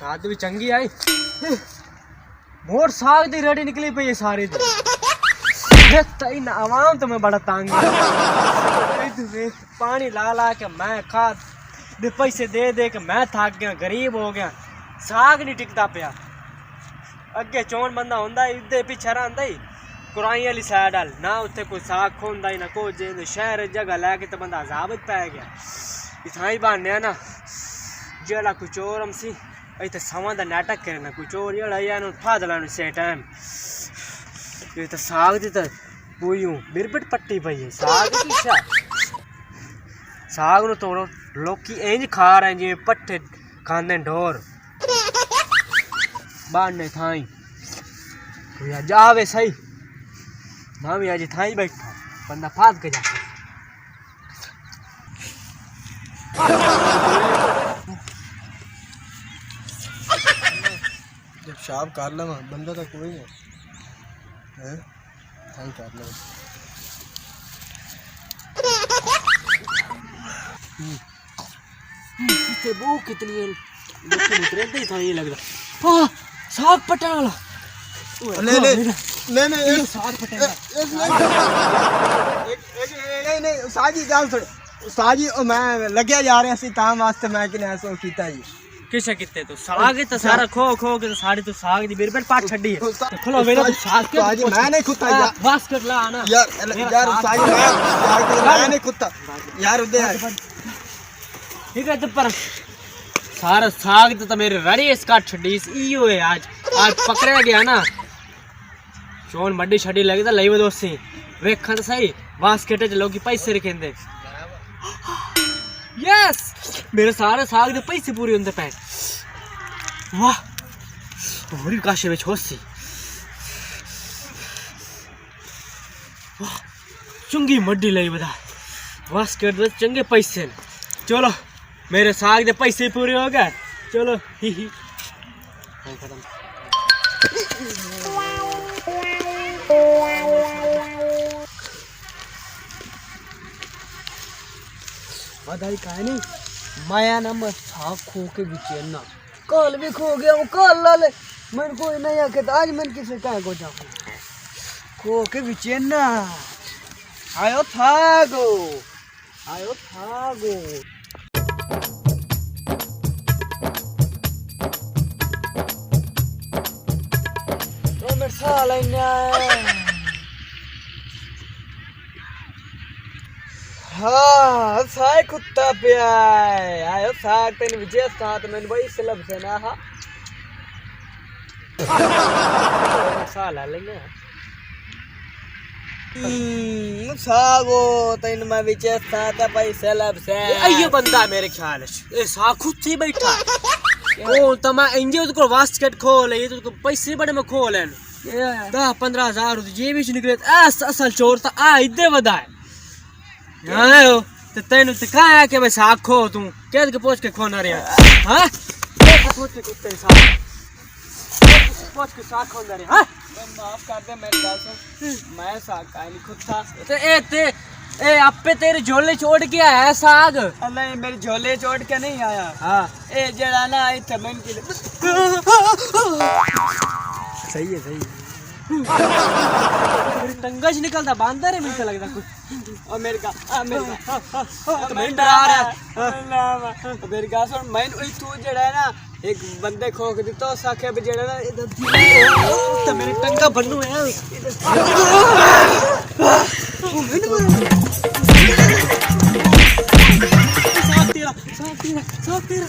बरसात भी चंगी आई। मोर साग दी रेडी निकली पई है सारी दी। इन आवाम तो मैं बड़ा तंग पानी ला ला के मैं खा दे पैसे दे दे के मैं थक गया, गरीब हो गया। साग नहीं टिकता पिया। अगे चौन बंदा होंदा इधे पिछे रहा ही कुराई वाली साइड वाल ना उत्थे कोई साग खोंदा ही ना कोई जे शहर जगह लैके तो बंदा अजाब पै गया। इतना ही बहाने ना जेड़ा कोई चोर हमसी इतने सवा का नाटक करे ना कोई चोर जेड़ा फाद लाने से टाइम ये तो साग दी तो पूयूं बिरबट पट्टी पई है। साग की साग नु तोड़ो लोकी इंज खा रहे जी पट्टे खांदे ढोर बाढ़ने थाई कोई अज आवे सही मैं भी अज थाई बैठा बंदा फाद के जाता। जब शाम कर लवा बंदा तो कोई है थाई कर लवा वो कितनी है उतरे ही था ये लग रहा साग पटाने वाला। ले ले ले ले ये साग पटाने नहीं साजी गल सुन साजी मैं लग्या जा रहा सी तां वास्ते मैं कि ऐसा कीता जी किसे किते तो साग तो सारा खो खो के तो सारी तो साग दी बिरबट पाट छड़ी है तो खलो वेला तो साग के साजी मैं नहीं खुता यार बास्केट ला ना यार साजी मैं नहीं खुता यार उदे ठीक है तो पर सारा साग तो मेरे रड़ी इस काट छड़ी इयो है। आज पकड़या गया ना चोन बड़ी छड़ी लगी तो लई दोस्ती वेखन सही बास्केट च लोग पैसे रखेंदे। यस मेरे सारे साग दे पैसे पूरे होंदे पे। वाह होरी काशे विच होसी वाह चंगी मड्डी लई बदा बास्केट दे चंगे पैसे। चलो मेरे साग दे पैसे पूरे हो गए। चलो ही खत्म। बधाई का नहीं माया ना मत साग खो के बिचे ना कल भी खो गया वो कल ला ले मन कोई नहीं आके आज मन किसे कह को जाऊं खो के बिचे ना आयो थागो हाँ साग कुत्ता पिया आयो साग तेन विजय साथ मैंने वही सलब से ना हा साला लेंगे सागो तेन मैं विजय साथ भाई सलब से अयो बंदा मेरे ख्याल से साग खुद से बैठा ओ तमा इंजे उसको बास्केट खोल ये तो पैसे बड़े में खोल है 10-15 ये भी निकले असल चोर था आ इधर बदाए आयो ते तेन ते कहा है कि मैं साग खो तू कैद के पोछ के खोना रे हां पोछ के कुत्ते साग पोछ के साग खोना रे हां माफ कर दे मेरी बात सुन मैं साग का नहीं खुदा ते ए आपे तेरे झोले छोड़ के आया साग नहीं मेरे झोले छोड़ के नहीं आया। हां ए जड़ा ना इथे मन की सही है मेरी टंगज निकलता बांदर है मिलता लगता कुछ और मेरे का मैं डरा रहा मेरे का सुन मैं तू जड़ा है ना एक बंदे खो के दितो साखे पे जड़ा ना इधर तो मेरी टंगा बनू है साफ तेरा